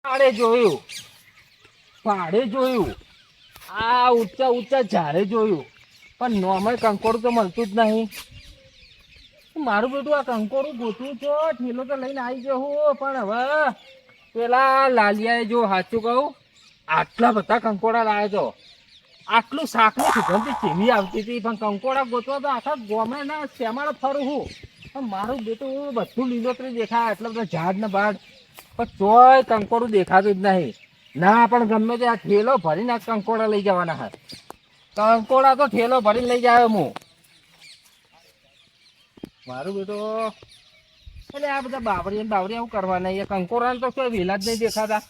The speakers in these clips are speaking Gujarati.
પાડે જોયું આ ઊંચા ઊંચા ઝાડે જોયું પણ નોર્મલ કંકોડું તો મળતું જ નહીં. મારું બેટું આ કંકોડું ગોતું છો ઠેલો તો લઈને આવી ગયો હું, પણ હવે પેલા લાલિયાએ જો સાચું કહું આટલા બધા કંકોડા લાવ્યો છો. આટલું શાકની સુગંધ ચીમી આવતી હતી, પણ કંકોડા ગોતવા તો આખા ગોમે ના શેમાડે ફરું હું. પણ મારું બેટું બધું લીલોતરી દેખાય, એટલા બધા ઝાડ ને બાડ, પણ તોય કંકોડું દેખાતું જ નહીં. ના પણ ગમે તે આ ઠેલો ભરીને આ કંકોડા લઈ જવાના હા. કંકોડા તો ઠેલો ભરીને લઈ જાય હું. મારું બેટો એટલે આ બધા બાવરી એવું કરવાના, એ કંકોડા તો કોઈ વેલા જ નહીં દેખાતા.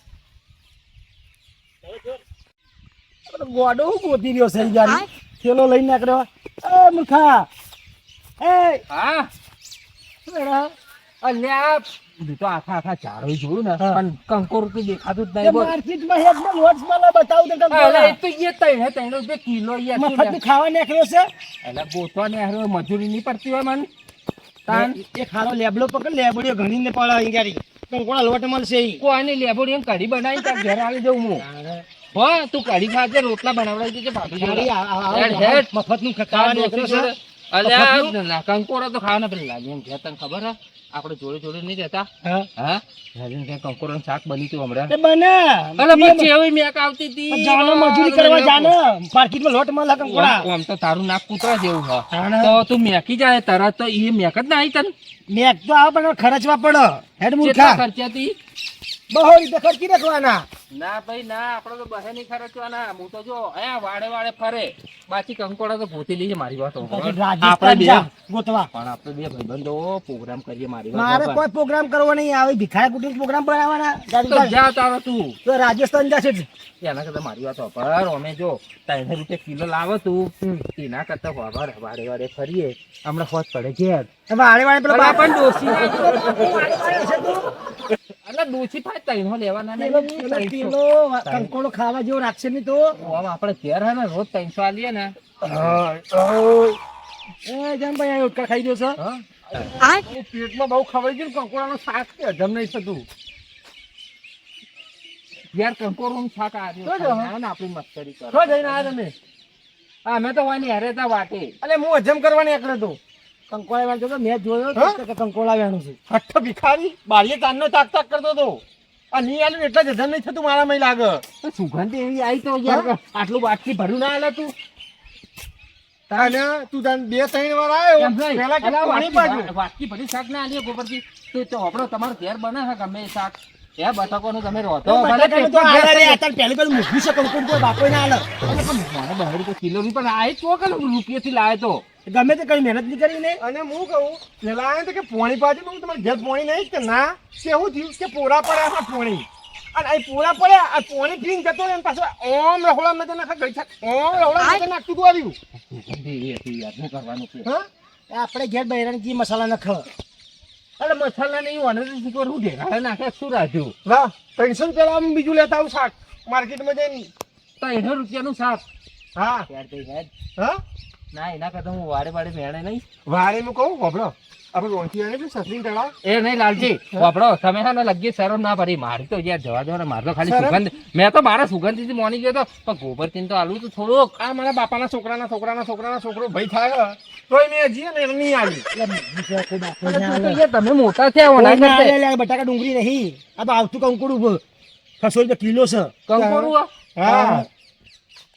ગોડો ગોતી રહ્યો છે યાર, થેલો લઈને નીકળ્યો. એ મૂર્ખા, એ હા અલ્યા તો આખા ઝાડો જોયું ને, પણ કંકોડું તો દેખાતું જ નહીં. માર્કેટમાં હેડમાં લોટ્સ માં બતાવું તો અરે એ તો એ ત્રણ રૂપિયા કિલો મફત ખાવા નીકળ્યો છે. એટલે ગોતવા ને મજૂરી નહીં પડતી હોય મને. એ ખાલો લેબડો પકડ, લેબડીઓ ઘણી ને પડે યારી કંકોડા લોટ મળશે. કોઈને લેબોડી એમ કઢી બનાવી ત્યાં ઘેર આવી જવું હું. હો તું કઢી ખાજે, રોટલા બનાવડાવી દેજે ભાભી. મફત નું ખાવા નીકળ્યો છે. અલ્યા કંકોડા તો ખાવાના પેલા લાગે એમ તને ખબર હે આપણે જોડે જોડે નહીં રહેતા. હા કંકોડા શાક બની તું હમણાં મેક આવતી હતી. મજૂરી કરવા જાને માર્કેટમાં લોટ મળે કંકોડા. આમ તો તારું નાક કૂતરા જેવું હ, તો તું મેકી જાય તરત તો એ મેક જ ના આવી તને. મેક તો આવે પણ ખર્ચવા પડે. હેડ મૂર્ખા ખર્ચાતી બહુ રીતે ખર્ચી રાખવાના. ના ભાઈ ના, આપડે તો બહે નહીં ખર્ચવાના. હું તો જો અહીંયા વાડે વાડે ફરે, બાકી કંકોડા તો ભૂતી લઈએ. મારી વાત આપણે ગોતવા પણ આપણે બે ભાઈબંધો પ્રોગ્રામ કરીએ. મારી મારે કોઈ પ્રોગ્રામ કરવો નહીં આવે, ભિખારી કુટુંબ પ્રોગ્રામ બનાવવાના. જા તારો તું તો રાજસ્થાન જશે એના કરતા મારી વાત પર અમે જો 3 રૂપિયા કિલો લાવો તું, એના કરતા વાડે વાડે ફરીએ. હમણાં હોત પડે ઘેર વાળે વાળે પેલા બાપા ડોસી એટલે ડોસી થાય 3 લેવાના કંકોડો ખાવા જેવો રાખશે નહીં તો આપણે ઘેર હે ને રોજ 300 આલીએ ને. જેમ ભાઈ ઉટકા ખાઈ ગયો છે, પેટમાં બહુ ખવાઈ ગયું. કંકોડાનું શાક હજમ નહીં થતું યાર. કંકોડાનું શાક આવ્યું આપણી મસ્કરી કરો જઈને આવ્યા તમે. અમે તો હોય ને હેરે તા વાટે. એટલે હું હજમ કરવાની એકલો તો કંકોડા વેણતો તો મેં જોયો કંકોડા વેણું છું. હઠ ભિખારી બારીએ તાનનો તાક તાક કરતો હતો. આ નહીં આલ્યું એટલે જ હજમ નહીં થતું મારામાં લાગે. સુગંધ એવી આવી તો યાર આટલું બાટકી ભર્યું ના આલે તું. તું તાન 2-3 વાર આવ્યો પેલા કે પાણી પાજુ વાટકી ભરી શાક ના આલીએ ગોબરજી તો આપણો તમારો ઘેર બને છે ગમે એ શાક. એ બટાકોનું તમે રોતો પહેલી પેલું મૂકી શકો કોઈ બાપો ના આલે. મને 2 રૂપિયા કિલો ની પણ આ તો કે રૂપિયાથી લાવે તો ગમે તે કઈ મહેનત નહીં કરી ને. અને હું કહું પેલા આવે તો કે પોણી પાજુ તો તમારે ઘેર પોણી નહીં કે ના કેવું થયું કે પોરા પડ્યા છે પોણી. અને અહીં પોરા પડ્યા આ પોણી પીને જતો ને પાછો ઓમ રહોળા મેં તો નાખા ગઈ છે. ઓમ રહોળા મેં નાખતું તું આવ્યું. યાદ કરવાનું છે. આપણે ઘેર બૈરાણી મસાલા નખ એટલે મસાલા નહીં વાને શું ઢેરાળે નાખે શું રાખ્યું. વાહ 300 પેલા આમ બીજું લેતા આવું શાક માર્કેટમાં જઈને 300 રૂપિયાનું શાક. હા હા ના એના કરતા હું વાડે વાડે મેળે નહીં. વારે હું કહું વપડો આપણે રોંથી આવે પેલું સસરી તળાવ એ નહીં લાલજી વાપડો તમે છે ને લગી શરમ ના પડી. મારી તો યાર જવા દો ને, મારે તો ખાલી સુગંધ. મેં તો મારા સુગંધથી મોની ગયો તો, પણ ગોબરથી તો આલું તો થોડુંક. આ મારા બાપાના છોકરાના છોકરો ભાઈ થાય તોય મેં હજી ને નહીં આવી. તમે મોટા થયા બટાકા ડુંગળી નહીં. આ તો આવતું કંકોડું 600 રૂપિયા કિલો છે કંકોડું. હા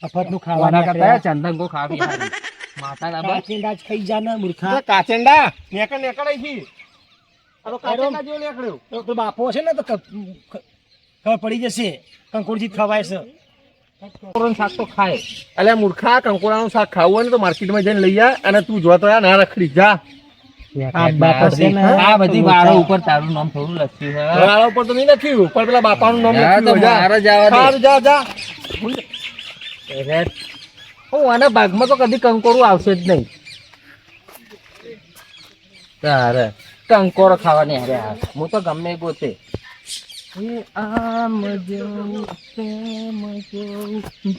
અફતનું ખાવાના કરતા ચંદન ખાવી માતા કાચેંડા ખાઈ જાના મૂર્ખા. કાચેંડા નેકળાઈ થી કાચેંડા જેવો નીકળ્યો તો બાપો છે ને તો ખબર પડી જશે કંકોડથી ખવાય છે. કંકોડાનું શાક તો ખાય. એટલે મૂર્ખા કંકોડાનું શાક ખાવું હોય ને તો માર્કેટમાં જઈને લઈ આ. અને તું જોતો ના રખડી જા. આ બધી વાળો ઉપર તારું નામ થોડું લખ્યું છે. વાળો ઉપર તો નહીં લખ્યું પણ પેલા બાપાનું નામ જા. હું આના ભાગમાં તો કદી કંકોડું આવશે જ નહીં. તારે કંકોડો ખાવાની હારે હાર હું તો ગમે ગોતે. આમ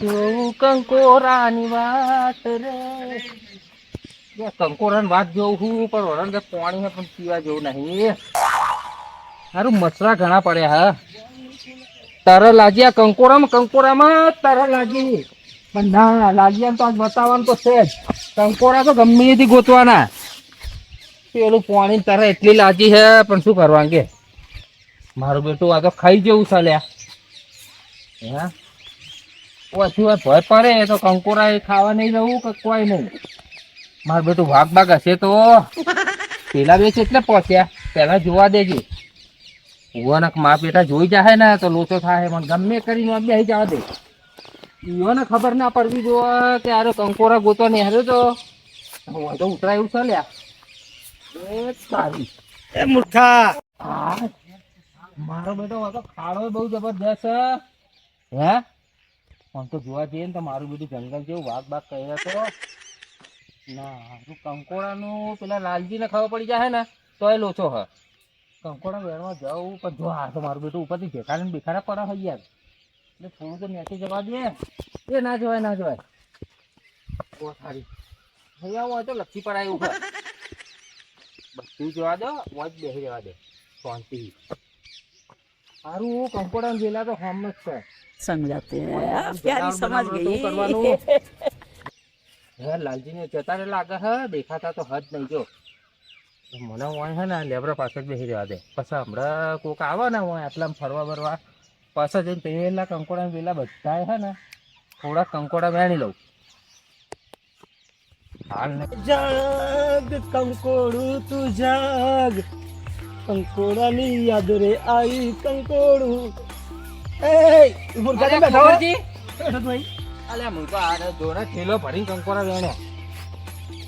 જોઉં કંકોરાની વાત રે. કંકોરાની વાત જોઉં હું પણ વરણ પાણી પણ પીવા જેવું નહીં. સારું મસરા ઘણા પડ્યા હા. તારા લાજી આ કંકોરામાં તારા લાજી. પણ ના લાજી તો આજ બતાવવાનું તો છે જ. કંકોરા તો ગમે એથી ગોતવાના. પેલું પાણી તારા એટલી લાજી હે પણ શું કરવાનું કે મારું બેટું આ તો ખાઈ જેવું ચાલ્યા હે ઓછી વાર ભય પડે તો કંકોરા એ ખાવા નહીં જવું કે કોઈ નહીં. મારું બેટું ભાગ ભાગ હશે તો પેલા બે એટલે પહોંચ્યા પેલા જોવા દેજે. ઉવાના મા પેટા જોઈ જાય ને તો લોચો થાય મને ગમે કરીને બેસી જવા દે. ઈઓને ખબર ના પડવી જો કે આરે કંકોરા ગોતો ને હારે તો હું તો ઉતરાય એવું ચાલ્યા એ સારી. એ મૂર્ખા હા મારો બેટો આ તો ખાડો બહુ જબરદસ્ત છે. હે પણ તો જોવા જઈએ ને તો મારું બેટું જંગલ જેવું વાઘ બાગ કહી હતો ના કંકોડાનું પેલા લાલજીને ખબર પડી જાય ને તો એ લોચો હ કંકોડા વેણવા જાઉં પણ જો આ તો મારું બેટું ઉપરથી ભેખાડે ને બેખાડા પડે હોય યાર એટલે થોડું તો નેચે જવા દે. એ ના જવાય બહુ સારી અહીંયા હોય તો લક્ષી પડાય એવું હોય બધું જવા દો વોચ બેસી જવા દે શાંતિ. સારું કંકોડા વેલા તો હમ જ છે समझाते हैं प्यारी समझ गई કરવાનું હે લાલજીને જતા રે લાગે હે દેખાતા તો હદ નહીં જો મને હોય હે ને લેબરા પાછળ બેસી રહેવા દે પછી હમણાં કોક આવે ને હોય આટલા ફરવા બરવા પાછા જઈને પેલા કંકોડા પેલા બધા હે ને થોડા કંકોડા વેણી લઉં હાલ ને જાગ કંકોડું તું જાગ કંકોડાની યાદ રે આવી કંકોડું. એ મૂર્ખા કેમ બેઠો હો? બેઠો તું અહીં? અલ્યા મુકા આ જોરા થેલો ભરીને કંકોડા વેણ્યા.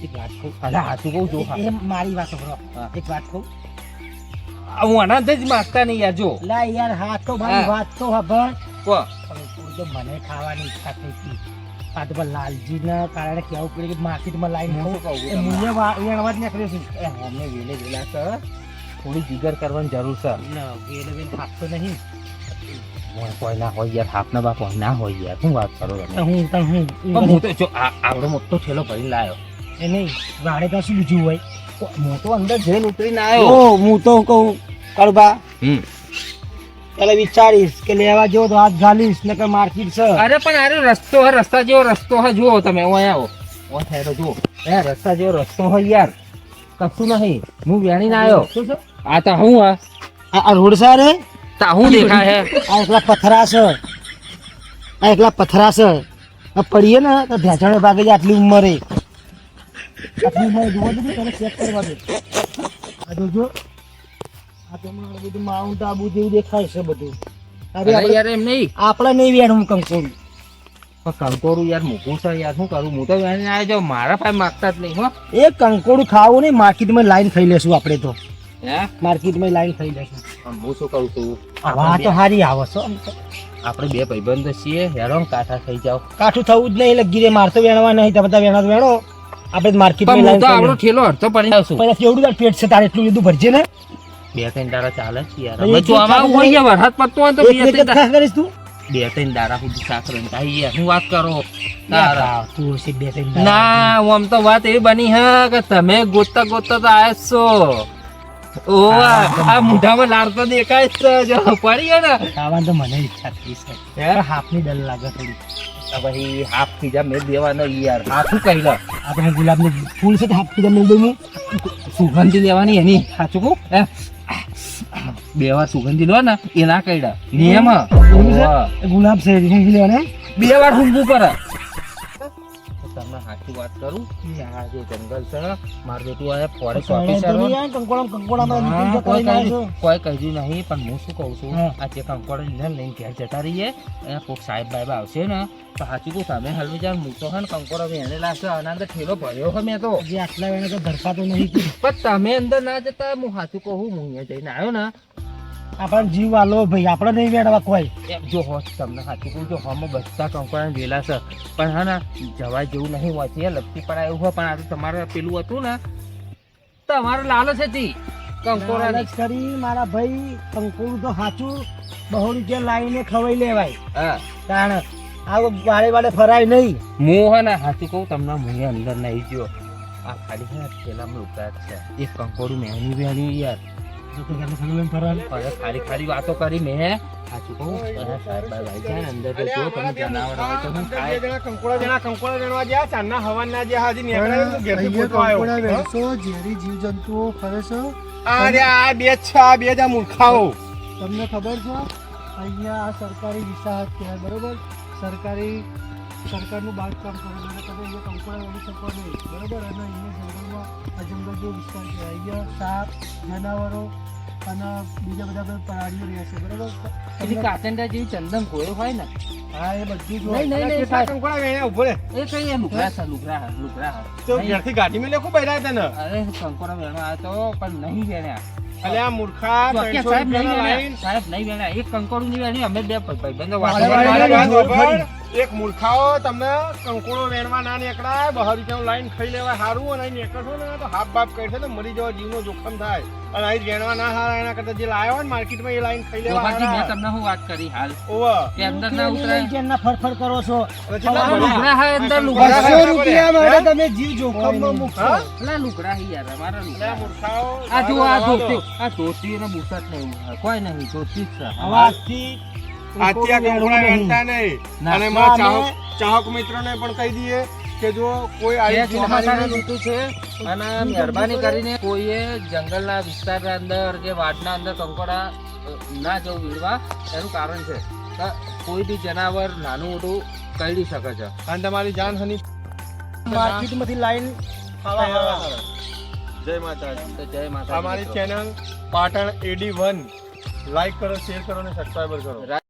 એક વાત કહું અલ્યા હાથી કહું જો એ મારી વાત સાંભળો. હા. એક વાત કહું હું અનાથ જ માગતા નહીં યાર જો લા યાર હા તો મારી હા. વાત તો ખબર કો કંકોડું તો મને ખાવાની ઈચ્છા થઈ હતી. આ તો પણ લાલજીના કારણે કહેવું પડ્યું કે માર્કેટમાં લાઈન હું શું કહું એ તમને? મૂલ્ય વેણવા જ નીકળ્યો છું. એ અમને વેલે વેલા છે થોડી જીગર કરવાની જરૂર છે. ના વેલે વેલે થાકતો નહીં. મોય કોઈ ના હોય યાર હાથના બાપ હોય ના હોય યાર શું વાત કરો તમે પણ હું તો જો આવડો મોટો થેલો ભરીને લાયો એ નહીં વાડે તો શું બીજું હોય. હું તો અંદર જઈને ઉતરીને આવ્યો. ઓ હું તો કહું કળબા હમ પેલા વિચારીશ કે લેવા જેવો તો હાથ ગાલીશ ને કે માર્કેટ છે. અરે પણ અરે રસ્તો હે રસ્તા જેવો રસ્તો હે જુઓ તમે ઓય આવો ઓ થાય તો જુઓ એ રસ્તા જેવો રસ્તો હોય યાર કશું નહીં હું વેણીને આવ્યો. શું છે? આ તો હું આ રોડ છે રે તા હું દેખાય હે આ એકલા પથરા છે. આ એકલા પથરા છે. આ પડીએ ને તો ભેંસણે ભાગે છે આટલી ઉંમરે. આટલી ઉંમરે જોવા દે તને ચેક કરવા દે. આ જોજો આ તો મારું બધું માઉન્ટ આબુ જેવું દેખાય છે બધું. અરે અરે યાર એમ નહીં આપણે નહીં વેણવું કંકોડું. પણ કંકોરું યાર મૂકું છે યાર શું કરું હું તો વેણીને આવ્યો જો મારા પાસે માગતા જ નહીં હો. એ કંકોડું ખાવું નહીં માર્કેટમાં લાઈન ખાઈ લેશું આપણે તો. હે માર્કેટમાં લાઈન ખાઈ લેશું. પણ હું શું કહું છું આ તો હારી આવે છે. આપણે બે ભાઈબંધો છીએ હેરો કાંઠા થઈ જાવ કાઠું થવું જ નહીં લગી રે મારતો વેણવા નહીં તમે બધા વેણો વેણો આપણે માર્કેટમાં પણ હું લાઈન તો ખાઈ આપણો ઠેલો હડતો પડી આવશું પછી કેવડું તાર પેટ છે તારે એટલું બધું ભરજે ને. બે ત્રણ દાડા ચાલે છે યાર એક હવે એક જો આમાં ખાતું હોય યાર વરસાદ પડતો હોય તો એક એક જ ખા કરીશ તું. બે ત્રણ દાડા સુધી શાક રહીને ખાઈ યાર હું વાત કરો તારા. તું છે બે ત્રણ ના હું આમ તો વાત એવી બની હે કે તમે ગોતતા ગોતતા તો આયા જ છો ઓ આ મુઢામાં લાડતો દેખાય જ છે જો પડી ગયો ને ખાવાનું તો મને ઈચ્છા થઈ છે. હે હાફની ડર લાગે થોડી. તો પછી હાફ પીઝા મેં દેવાનો યાર હાથું કહી લો આ તો હું ગુલાબનું ફૂલ છે હાફ પીઝા મેળ દઉં હું. સુગંધી લેવાની એની સાચું કહું હે બે વાર સુગંધી લો ને એ ના કઈડા નિયમ હે. એવું છે? ઓવા. એ ગુલાબ છે રીંગી લેવાને. બે વાર ઊંઘું કરે તમને સાચી વાત કરું કે આ જે જંગલ છે મારું બેટું આ ફોરેસ્ટ ઓફિસર કોઈ કહ્યું નહીં પણ હું શું કહું છું હા. આ જે કંકોડો લઈને ઘેર જતા રહીએ અને કોઈક સાહેબ બાહેબ આવશે ને તો સાચું કહું તમે હલવી જાવ હું તો હે ને કંકોડો એને લાગશે અને અંદર ઠેલો ભર્યો હોય મેં તો જે આટલા વેણે તો ધરકાતો નહીં. પણ તમે અંદર ના જતા હું સાચું કહું હું અહીંયા જઈને આવ્યો ને આપણને જીવ વાલો ભાઈ આપણે નહીં વેડવા કોઈ. એમ જો હોત તમને સાચું કહું જો હમ બધા કંકોડા વેલા છે પણ હા ને જવા જેવું નહીં હોય છે લપટી પડાય એવું હોય પણ આ તો તમારે પેલું હતું ને તમારે લાલચ હતી કંકોડાની લાલચ કરી મારા ભાઈ કંકોડું તો સાચું બહુ રૂપિયા લાવીને ખવાઈ લેવાય. હા તાણ આ વાળે વાળે ફરાય નહીં. હું હે ને સાચું કહું તમને હું અંદર નહીં ગયો આ ખાલી છે ને પેલામાં ઉતાર છે એક કંકોડું મેની વેણ્યું યાર અરે ખાલી ખાલી વાતો કરી મેં સાચું કહું સાહેબ ભાઈ જાય ને અંદર તો જો તમે જનાવર હોય તો હું ખાય કંકોડા વેણવા ગયા ચાંદના હવાના જ્યાં હજી નીકળ્યા તો ઘેરથી ગોતવા આવ્યો. ઝેરી જીવજંતુઓ ફરે છે. અરે આ બે જ છે, આ બે જ આ મૂર્ખાઓ. તમને ખબર છે અહીંયા આ સરકારી વિસાહત કહેવાય, બરોબર? સરકારનું બાંધકામ કરે એટલે તમે અહીંયા કંકોડા વેણી શકો નહીં, બરોબર? અને અહીંયા જંગલમાં આ જંગલ જે વિસ્તાર છે અહીંયા સાપ, જનાવરો અને બીજા બધા પ્રાણીઓ રહે છે, બરોબર? પેલી કાચંડા જેવી ચંદન કોઈ હોય ને હા, એ બધું જ નહીં નહીં નહીં કેટલા સાહેબ કંકોડા વેણ્યા ઉભો રે. એ કઈ એ લુગડા છે લુગડા તો ઘેરથી ગાડીમાં લેખું બૈરા તને. અરે કંકોડા વેણવા આવ્યો તો પણ નહીં વેણ્યા અલે આ મૂર્ખા ચોક્કસ 300 સાહેબ નહીં રૂપિયાના વેણ્યા લાઈન. સાહેબ નહીં વેણ્યા એક કંકોડું નહીં વેણ્યું અમે બે ભાઈબંધો અરે, વાતો અરે, કરી. અરે, મારી વાત અરે, સાંભળ. એક મૂર્ખાઓ તમને કંકોડો વેણવા ના નીકળાય, 200 રૂપિયાનું લાઈન ખાઈ લેવાય સારું, અને અહીં નીકળશો ને તો હાફ બાપ કરશે તો મરી જવા જીવનો જોખમ થાય. અને અહીં વેણવા ના હારા એના કરતા જે લાવ્યો હોય ને માર્કેટમાં એ લાઈન ખાઈ લેવા ગોપાલજી, મેં હારા. તમને શું વાત કરી હાલ ઓવે. કે અંદર ના ઉતરાય કેમના ફરફર કરો છો? અને કેટલા આ ભર્યા? લુગડા હે અંદર આ લુગડા કંકોડા હે. 200 રૂપિયા માટે હે? તમે જીવ જોખમમાં મૂકશો. હા? અલા લુગડા હે યાર અમારા અલે લુગડા આ મૂર્ખાઓ આ જો આ જવા દો. ધોતી આ ધોતી અને બુશર્ટ ને એવું હે. કોઈ નહીં ધોતી જ છે હવે આજથી આજથી આ કંકોડા વેણતા નહીં. ના. અને મારા ચાહક મિત્રોને પણ કહી દઈએ કે જો કોઈ એ આવી ચોમાસાની જીવહાની ઋતુ છે અને મહેરબાની કરીને કોઈએ જંગલના વિસ્તારના અંદર કે વાડના અંદર કંકોડા ના જવું વીણવા એનું કારણ છે કે કોઈ બી જનાવર નાનું મોટું કરડી શકે છે. અને તમારી જાનહાનિ માર્કેટમાંથી લાઈન ખાવા જય માતાજી. તો જય માતા અમારી ચેનલ પાટણ AD1 લાઈક કરો, શેર કરો અને સબસ્ક્રાઈબર કરો.